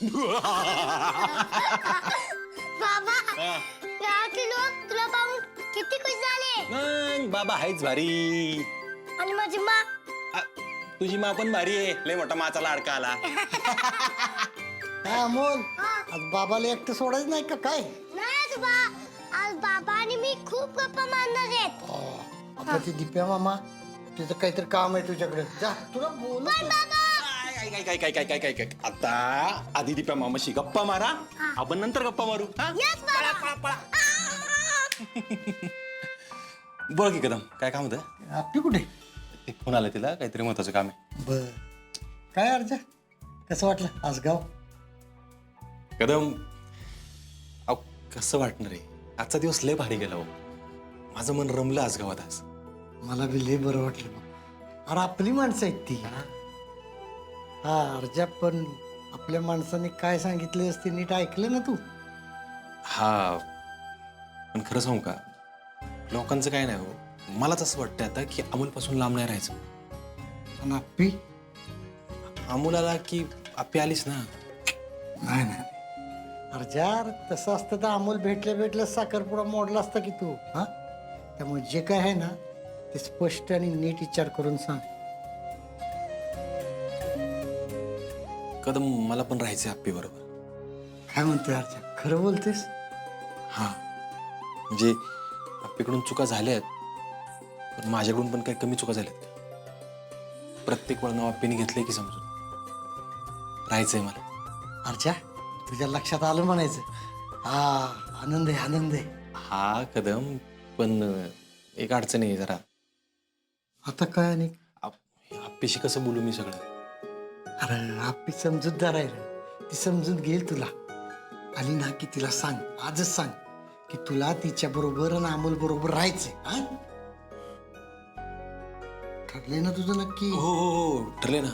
बाबा गावातले लोक तुला पाहून किती खुश झाले. मग बाबा आहेच भारी. आणि माझी मा तुझी मा पण भारी आहे. लय मोठा माचा लाडका आला. काय अमोल, आज बाबाला एकटं सोडायचं नाही का काय? नाही आजोबा, आज बाबा आणि मी खूप गप्पा मारणार आहेत. आता ती दिप्या मामा तुझं काहीतरी काम आहे तुझ्याकडे, जा तुला बोल. पण बाबा काय आता आधी दिप्या मामाशी गप्पा मारा, आपण नंतर गप्पा मारू. हा? यस बाबा. बोल की कदम, काय काम होतं? आपली कुठे? ते फोन आला तिला, काहीतरी महत्वाचं काम आहे. बर, काय अर्ज कसं वाटलं आज गाव? कदम अहो कसं वाटणार आहे, आजचा दिवस लय भारी गेला हो. माझं मन रमलं आज गावात. आज मला बी लय बरं वाटलं बघ. अरे आपली माणसं आहेत ती. हा अर्जा, पण आपल्या माणसाने काय सांगितले असते नीट ऐकलं ना तू? हा, पण खरं सांगू का, लोकांचं काय नाही हो. मलाच असं वाटतं आता की अमोलपासून लांब नाही राहायचं. आणि आप्पी? अमोल आला की आपी आलीच ना. नाही नाही अर्जा, तसं असतं तर अमोल भेटल्या साखरपुडा मोडला असता की तू. हा, त्यामुळे जे काय आहे ना ते स्पष्ट आणि नीट विचार करून सांग. कदम मला पण राहायचंय आप्पी बरोबर. काय म्हणतोय अर्जा, खरं बोलतेस? हा, म्हणजे आप्पीकडून चुका झाल्यात, पण माझ्याकडून पण काही कमी चुका झाल्यात. प्रत्येक वळण आप्पीने घेतलंय की समजून. राहायचंय मला. अर्जा, तुझ्या लक्षात आलं म्हणायचं. हा, आनंद आहे आनंद आहे. हा कदम, पण एक अडचण आहे जरा. आता काय? आणि आप्पीशी कसं बोलू मी सगळं? अरे आप्पी समजूतदार आहे रे, ती समजून घेईल तुला. आली ना की तिला सांग, आजच सांग की तुला तिच्या बरोबर आणि अमोल बरोबर राहायचंय. हा, ठरले ना तुझं नक्की? हो हो हो, ठरले ना.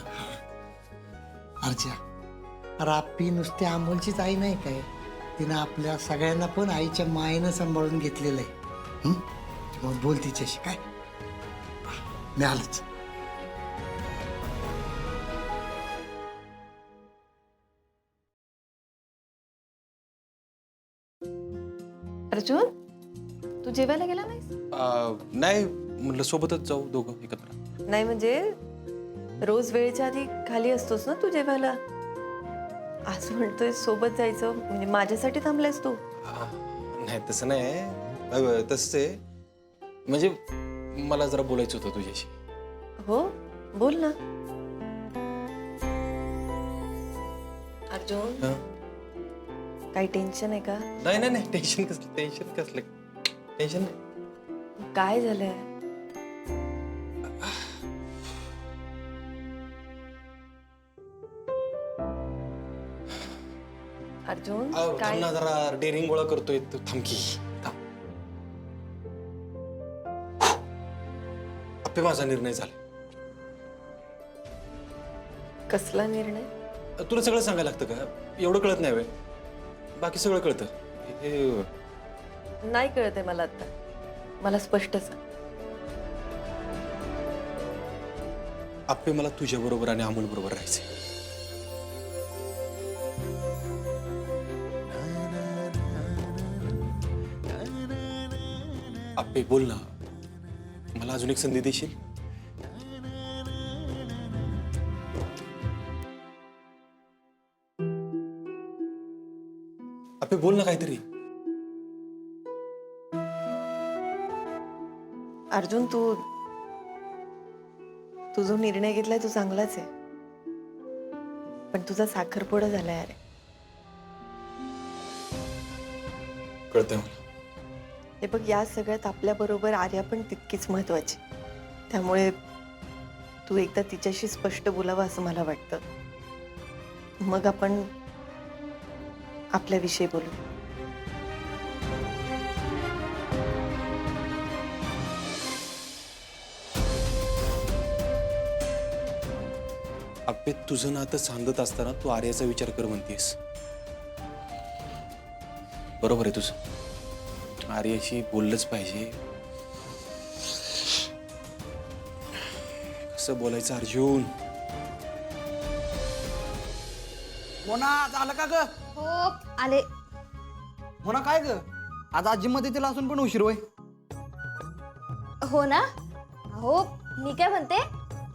अर्जा, अरे आप्पी नुसती अमोलचीच आई नाही काय, तिनं आपल्या सगळ्यांना पण आईच्या मायेनं सांभाळून घेतलेलं आहे. मग बोल तिच्याशी. काय मी आलोच. अर्जुन, तू जेवायला गेला नाहीस? नाही म्हटलं सोबतच जाऊ दोघं एकत्र. नाही म्हणजे रोज वेळेच्या आधी खाली असतोस ना तू जेवायला. आज म्हणतोय सोबत जायचं, म्हणजे माझ्यासाठी थांबलायस तू? नाही तसं नाही, तसंच आहे. म्हणजे मला जरा बोलायचं होतं तुझ्याशी. हो, बोल ना. अर्जुन, हं? काही टेन्शन आहे का? नाही नाही नाही, टेन्शन कसलं टेन्शन नाही. काय झालंय? अर्जुन काय? थांब ना जरा, डेअरिंग गोळा करतोय. तू थांब की, थांब. आपे माझा निर्णय झाला. कसला निर्णय? तुला सगळं सांगायला लागतं का? एवढं कळत नाही वे? बाकी सगळं कळतं. नाही कळत आहे मला आता. मला स्पष्ट सांग. आपे मला तुझ्या बरोबर आणि अमोल बरोबर राहायचंय. आपे बोल ना, मला अजून एक संधी देशील? आपे बोल ना काहीतरी. अर्जुन, तू जो निर्णय घेतलाय तो चांगलाच आहे, पण तुझा साखरपुडा झालाय. अरे कळतंय मला. हे बघ, या सगळ्यात आपल्या बरोबर आर्या पण तितकीच महत्वाची. त्यामुळे तू एकदा तिच्याशी स्पष्ट बोलावं असं मला वाटतं. मग आपण आपल्याविषयी बोलू. आपे तुझं नातं सांगत असताना तू आर्याचा विचार कर म्हणतेस. बरोबर आहे तुझं. आर्याशी बोललंच पाहिजे. कसं बोलायचं अर्जुन? मोना झालं का ग? हो आले. मोना काय ग? आज आजी मध्ये तिला असून पण उशीर होय. हो ना. हो मी काय म्हणते,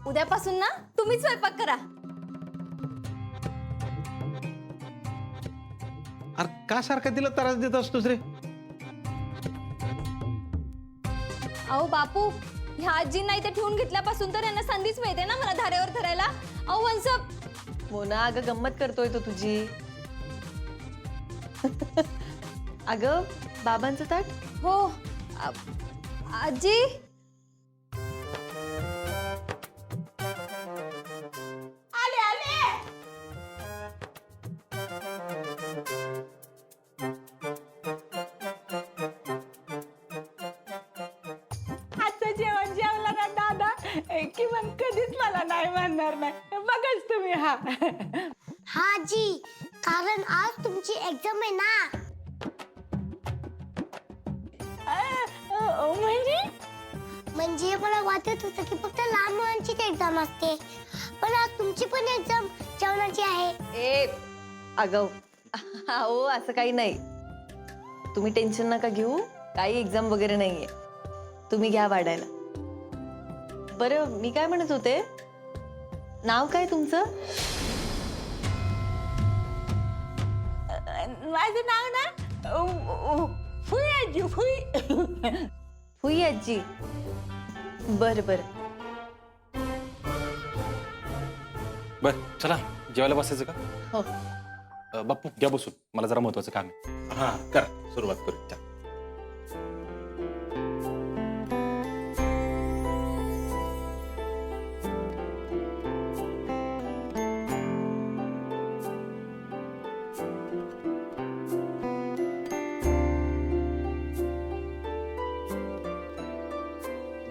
उद्यापासून ना तुम्हीच स्वयंपाक करा. अरे का सारखं तिला त्रास देत असतोस रे? अहो बापू, ह्या आजींना इथे ठेवून घेतल्यापासून तर यांना संधीच मिळते ना मला धारेवर धरायला. अहो वंस. मोना अगं गंमत करतोय तो तुझी. अगं बाबांचं ताट. हो आजी. आजचं जेवण जेवला ना दादा की मग कधीच मला नाही म्हणणार नाही. बघाच तुम्ही. हा हा आजी, कारण आज तुमची एक्झाम आहे ना. म्हणजे मला वाटत होतं की फक्त लहान मुलांचीच एक्झाम असते, पण आज तुमची पण एक्झाम जेवणाची आहे. ए अगं हो असं काही नाही. तुम्ही टेन्शन नका घेऊ. काही एक्झाम वगैरे नाहीये. तुम्ही घ्या वाढायला. बरं मी काय म्हणत होते, नाव काय तुमचं? माझं नाव ना फुई आजी. फुई. फुई आजी. बरं बरं. बर चला जेवायला बसायचं का? हो. बाप्पू घ्या बसून, मला जरा महत्वाचं काम आहे. हा करा सुरुवात करू. चला.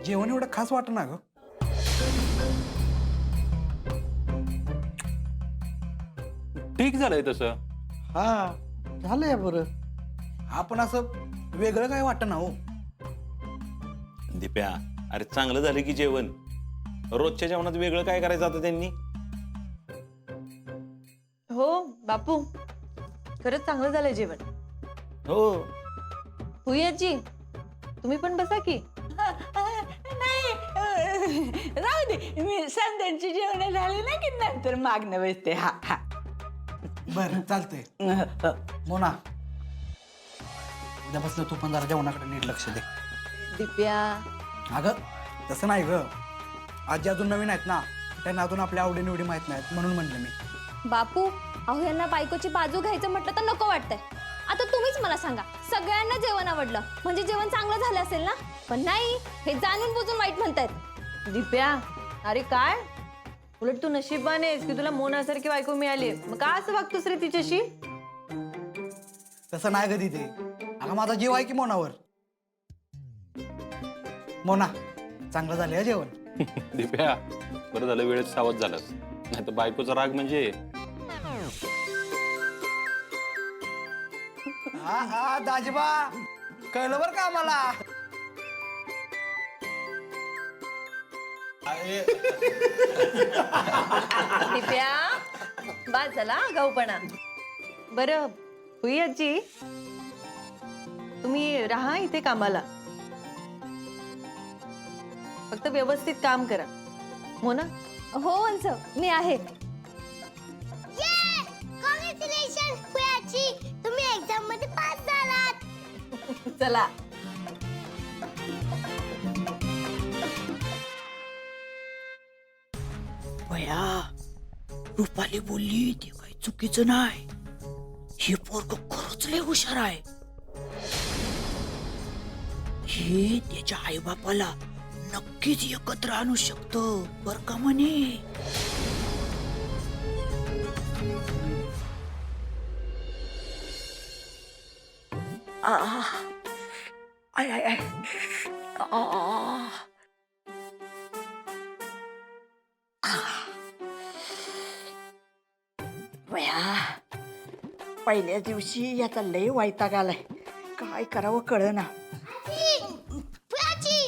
जेवण एवढं खास वाटत ना ग. ठीक झालंय तसं. हा झालंय बरं. आपण असं वेगळं काय वाटत ना हो. दिप्या अरे चांगलं झालं की जेवण. रोजच्या जेवणात वेगळं काय करायचं आता त्यांनी? हो बापू खरंच चांगलं झालं जेवण. हो फुई आजी तुम्ही पण बसा की. नाही राहू दे. मी संध्यांची जेवण झाली ना की नंतर मागणं बसते. हा हा. बरं चालतंय. मोना उद्यापासून तू पण जरा जेवणाकडे नीट लक्ष दे. दिप्या अगं तसं नाही ग. आजी अजून नवीन आहेत ना, त्यांना अजून आपल्या आवडीनिवडी माहित नाहीत म्हणून म्हणलं मी. बापू अहो यांना बायकोची बाजू घ्यायचं म्हटलं तर नको वाटतंय. आता तुम्हीच मला सांगा, सगळ्यांना जेवण आवडलं म्हणजे जेवण चांगलं झालं असेल ना. पण नाही, हे जाणून बुजून वाईट म्हणतायत. दिप्या अरे काय उलट तू नशीबवान आहेस की तुला मोनासारखी बायको मिळाली. मग का असं वागतोस रे तिच्याशी? तसं नाही ग तिथे. अगं माझा जीव आहे की मोनावर. मोना चांगलं झालं या जेवण. दिप्या बरं झालं वेळेत सावध झालास, नाही तर बायकोचा राग म्हणजे. हा हा दाजबा कळलं बरं का आम्हाला. दिप्या बाद झाला गाऊपणा. बरं हुई आजी तुम्ही राहा इथे कामाला, फक्त व्यवस्थित काम करा. हो ना? हो वंस मी आहे. कॉंग्रॅच्युलेशन फुयाची, तुम्ही एक्झाम मध्ये पास झालात. चला. भया रुपाली बोलली ते काही चुकीचं नाही. हे पोरग खरंच लय हुशार आहे. हे त्याच्या आईबापाला नक्कीच एकत्र आणू शकतं बर का म्हणे. I I I. भया पहिल्या दिवशी याचा लय वैताग आलाय. काय करावं कळना. फुयाची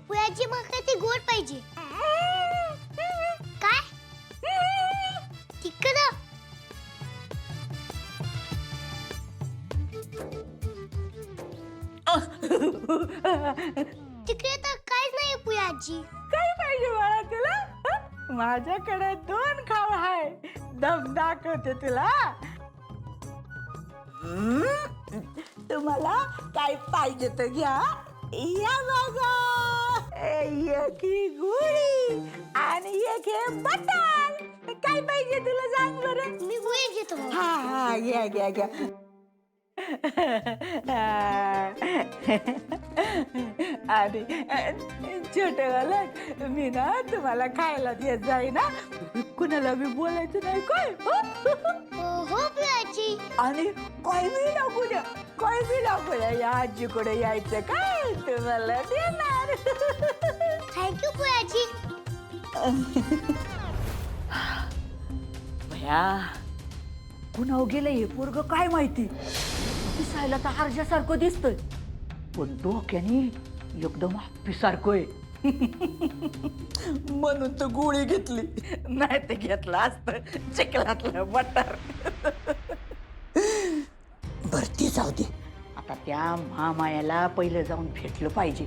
फुयाची मग काय ती गोड पाहिजे काय? तिकडं तिकडे तर काहीच नाही पुया आजी. काय पाहिजे मला तुला हं? माझ्याकडे 2 खाव आहे. दम दाखवते तुला. तुम्हाला काय पाहिजे तर घ्या. या बघा, एक ही गुळी आणि एक हे बटाल. काय पाहिजे तुला सांग बरं. मी गोळी घेतो मग. हा हा घ्या घ्या घ्या. आणि छोटेवाला मी ना तुम्हाला खायला देत जाई ना, कुणाला मी बोलायचं नाही काय हो पुया आजी. आणि काय बी नको द्या, काय बी नको द्या. या आजीकडे यायचं काय तुम्हाला देणार. थँक्यू पुया आजी. भया कुणाव गेलं हे पोरग काय माहिती. दिसायला तर आरशासारखं दिसतंय पण डोक्याने एकदम हप्पीसारखं आहे. म्हणून तर गोळी घेतली, नाही तर घेतला असतं चिखलातलं बटर. भरती जाऊ दे. आता त्या महामायाला पहिलं जाऊन भेटलं पाहिजे,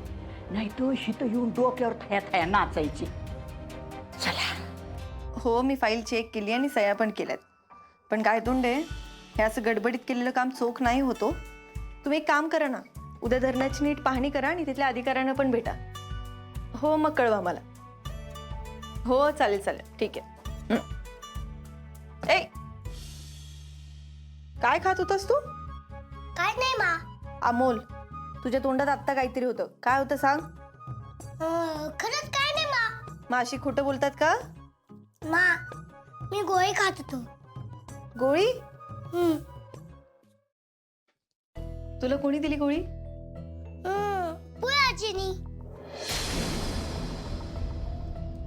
नाही तर हिथं येऊन डोक्यावर थया थया नाचायची. चला. हो, मी फाईल चेक केली आणि सह्या पण केल्यात. पण काय तोंडे, हे असं गडबडीत केलेलं काम चोख नाही होतो. तुम्ही एक काम करा ना, उद्या धरणाची नीट पाहणी करा आणि तिथल्या अधिकाऱ्यांना पण भेटा. हो, मग कळवा मला. हो, चालेल चालेल, ठीक आहे. ए, काय खात होतास तू? काय नाही मा. अमोल, तुझ्या तोंडात आत्ता काहीतरी होतं. काय होतं सांग. खरंच काय नाही मा. मग अशी खोटं बोलतात का? मा मी गोळी खात होतो. गोळी? हम्म. तुला कोणी दिली गोळी? पुया आजीनी.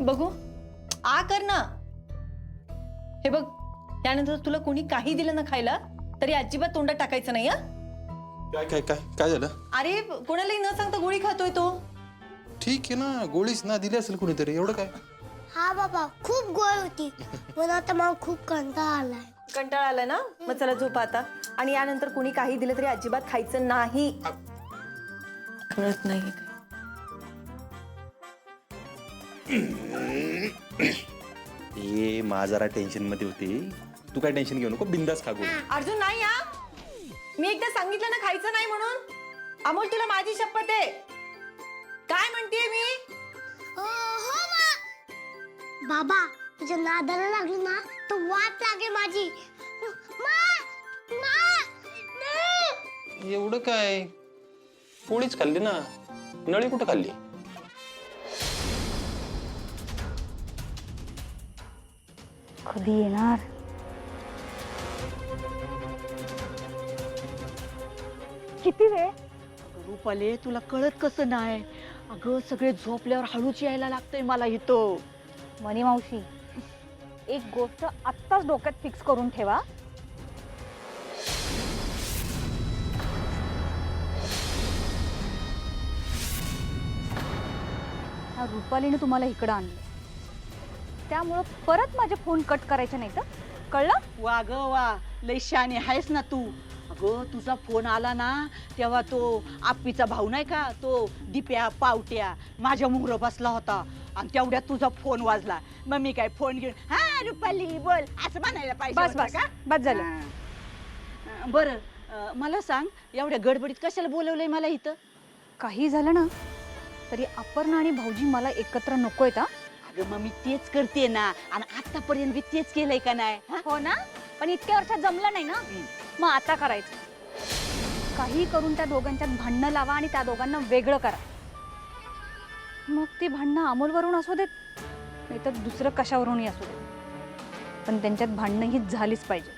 बघू, आ कर ना. हे बघ, त्यानंतर तुला कोणी काही दिलं ना खायला तरी अजिबात तोंडात टाकायचं नाही. काय काय काय काय झालं? अरे, कोणालाही न सांगता गोळी खातोय तो. ठीक आहे ना, गोळीच ना दिली असेल कुणीतरी, एवढं काय. हा बाबा, खूप गोळ होती. मला आता मला खूप कंटाळा आलाय. कंटाळा आलाय ना, मग चला झोपा आता. आणि यानंतर कुणी काही दिलं तरी अजिबात खायचं नाही. कळत नाही. ये मा जरा टेन्शन मध्ये होती. तू काय टेन्शन घेऊ नको, बिंदास खा गोळी. अर्जुन, नाही हा, मी एकदा सांगितलं ना खायचं नाही म्हणून. अमोल, तुला माझी शपथ आहे. काय म्हणतेय मी? हो मा. बाबा, तुझ्या नादाला लागलो ना तर वाट लागेल माझी. मा मा नाही. एवढं काय, पोळीच खाल्ली ना, नळी कुठं खाल्ली? कधी येणार? किती वेळ? रुपाले, तुला कळत कसं नाही? अगं, सगळे झोपल्यावर हळूच यायला लागतंय मला इथं. मनी मावशी, एक गोष्ट आत्ताच डोक्यात फिक्स करून ठेवा. ह्या रुपालीने तुम्हाला इकडं आणलं, त्यामुळं परत माझे फोन कट करायचे नाही तर कळलं? वा ग वा, लय शानी आहेस ना तू. अगं, तुझा फोन आला ना तेव्हा तो आप्पीचा भाऊ नाही का, तो दिप्या पावट्या माझ्या मोहर बसला होता आणि तेवढ्यात तुझा फोन वाजला. मग मी काय फोन घेऊन हा रुपाली बोल असं म्हणायला पाहिजे. बस बस का? बस झालं. बरं, मला सांग, एवढ्या गडबडीत कशाला बोलवलंय मला इथं? काही झालं ना तरी अपर्णा आणि भाऊजी मला एकत्र नकोयत. अगं, मग मी तेच करते ना, आणि आतापर्यंत मी तेच केलंय का नाही? हो ना, पण इतक्या वर्षात जमलं नाही ना, मग आता करायचं. काही करून त्या दोघांच्यात भांडणं लावा आणि त्या दोघांना वेगळं करा. मग ती भांडणं अमोलवरून असू देत, नाही तर दुसरं कशावरूनही असू देत, पण त्यांच्यात भांडणं ही झालीच पाहिजे.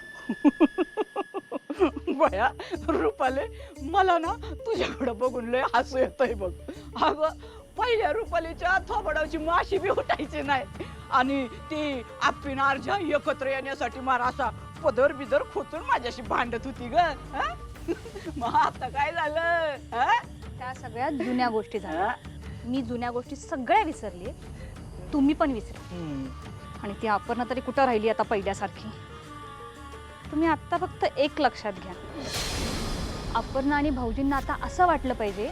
बया रुपाले, मला ना तुझ्याकडे बघून लय हसू येतंय बघ. अगं, पहिल्या रुपालीच्या थोबडावची माशी बी उठायची नाही, आणि ती आप्पी आणि अर्जा एकत्र येण्यासाठी मला असा पदर बिदर खोचून माझ्याशी भांडत होती ग. मग आता काय झालं? त्या सगळ्या जुन्या गोष्टी झाल्या. मी जुन्या गोष्टी सगळ्या विसरली, तुम्ही पण विसरली. आणि ती अपर्णा तरी कुठं राहिली आता पहिल्यासारखी. तुम्ही आत्ता फक्त एक लक्षात घ्या, अपर्णा आणि भाऊजींना आता असं वाटलं पाहिजे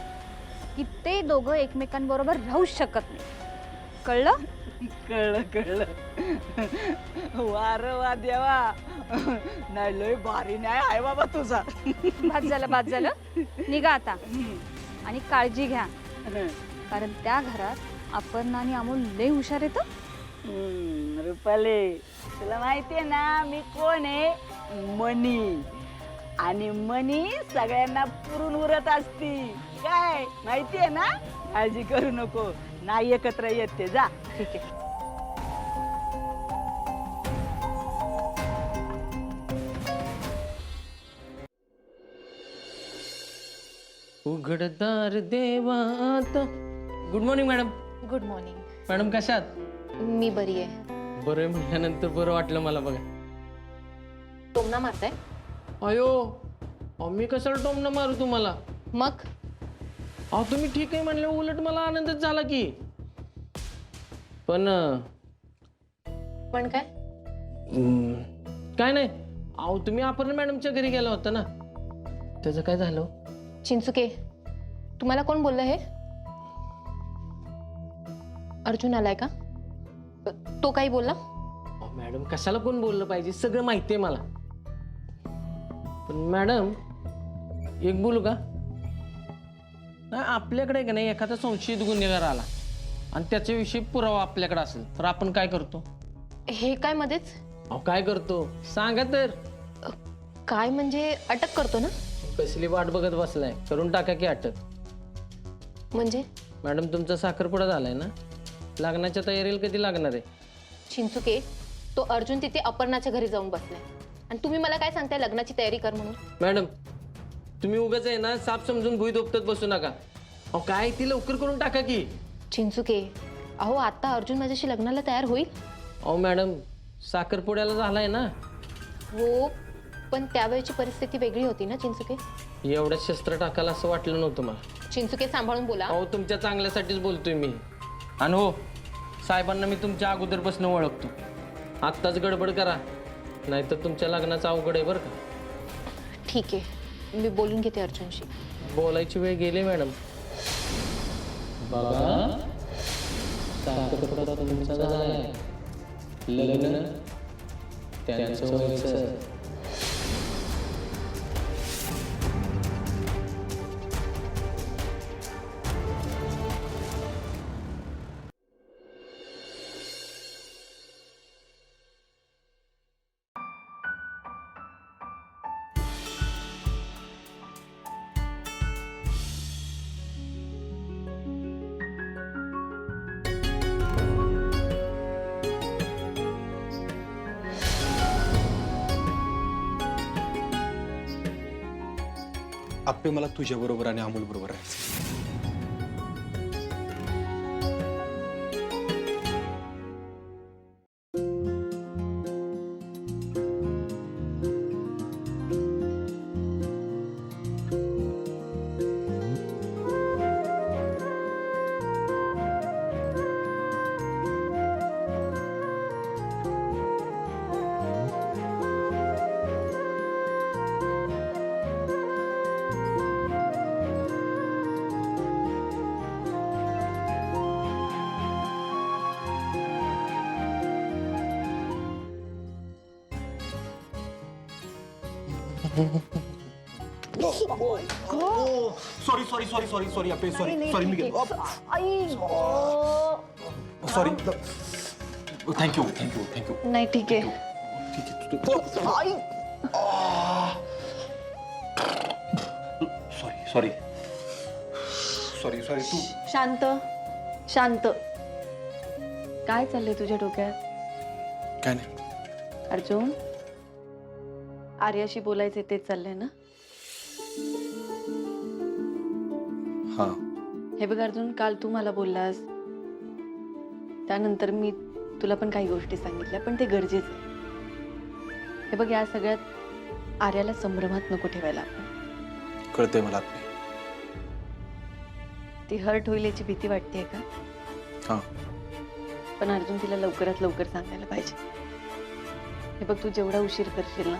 की ते दोघं एकमेकांबरोबर राहूच शकत नाही. कळलं? कळलं कळलं. वार वा देवा, नाही लय भारी न्याय आहे बाबा तुझा. बाद झालं. निघा आता आणि काळजी घ्या, कारण त्या घरात अपर्णा आणि अमोल लय हुशार येतं. रुपाले, तुला माहितीये ना मी कोण आहे? मनी. आणि मनी सगळ्यांना पुरून उरत असती. काय माहितीये ना? काळजी करू नको, नाही एकत्र येत ते. जा. ठीक आहे. उघडदार देवात. Good morning madam. Good morning. Madam कशात? मी बरी आहे. बरं आहे म्हणल्यानंतर बरं वाटलं मला बघा. टोमणा मारताय? अयो मी कशाला टोमणं मारू तुम्हाला? मग अहो तुम्ही ठीक आहे म्हणलं, उलट मला आनंदच झाला की. पण पण काय? काय नाही. अहो तुम्ही अपर्णा मॅडमच्या घरी गेला होता ना, त्याचं काय झालं? चिंचुके, तुम्हाला कोण बोललं हे? अर्जुन आलाय का? तो काही बोलला? मॅडम कशाला कोण बोललं पाहिजे, सगळं माहिती आहे मला. पण मॅडम एक बोलू का? नाही आपल्याकडे का नाही एखादा संशयित गुन्हेगार आला आणि त्याच्याविषयी पुरावा आपल्याकडे असेल तर आपण काय करतो? हे काय मध्येच? अहो काय करतो सांगा तर. काय म्हणजे अटक करतो ना? कसली वाट बघत बसलाय, करून टाका की अटक. म्हणजे मॅडम तुमचा साखरपुडा झालाय ना, लग्नाच्या तयारीला कधी लागणार आहे? चिंचुके, तो अर्जुन तिथे अपर्णाच्या घरी जाऊन बसलाय आणि तुम्ही मला काय सांगताय लग्नाची तयारी कर म्हणून? मॅडम तुम्ही उगाच आहे ना साप समजून भुई दोपटत बसू नका. अहो काय ती लवकर करून टाका की. चिंचुके, अहो आता अर्जुन माझ्याशी लग्नाला तयार होईल. अहो मॅडम साखरपुड्याला झालाय ना. हो, पण त्यावेळेची परिस्थिती वेगळी होती ना चिंचुके. एवढ्याच शस्त्र टाकायला असं वाटलं नव्हतं मला. चिंचुके सांभाळून बोला. अहो तुमच्या चांगल्यासाठीच बोलतोय मी. आणि हो साहेबांना मी तुमच्या अगोदरपासून ओळखतो. आत्ताच गडबड करा नाहीतर तुमच्या लग्नाचं अवघड आहे बरं का. ठीक आहे, मी बोलून घेते अर्जुनशी. बोलायची वेळ गेली मॅडम. बाबा साखरपुडा तुमचा झालाय, लग्न त्यांचं व्हायचं. आप्पे मला तुझ्या बरोबर आणि अमोल बरोबर राहायचं. Sorry sorry sorry sorry sorry आपे सॉरी सॉरी मी गेलो. सॉरी. Thank you thank you thank you. नाही ठीक आहे. ठीक आहे. Sorry sorry sorry sorry. तू शांत शांत. काय चाललंय तुझ्या डोक्यात? काय नाही. अर्जुन, आर्याशी बोलायचे तेच चाललंय ना? हा. हे बघ अर्जुन, काल तू मला बोललास, त्यानंतर मी तुला पण काही गोष्टी सांगितल्या, पण ते गरजेचं आहे. हे बघ, या सगळ्यात आर्याला संभ्रमात नको ठेवायला आपण. कळतंय मला आप्पे. ती हर्ट होईल याची भीती वाटते का? हा. पण अर्जुन, तिला लवकरात लवकर सांगायला पाहिजे. हे बघ, तू जेवढा उशीर करशील ना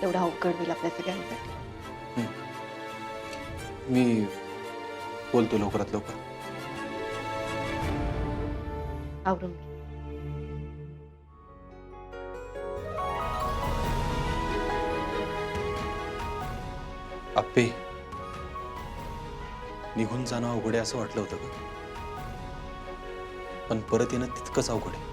तेवढा अवघड होईल आपल्या सगळ्यांसाठी. मी बोलतो लवकरात लवकर. आवरून घे. आप्पे, निघून जाणं अवघड आहे असं वाटलं होतं का? पण परत येणं तितकंच अवघड आहे.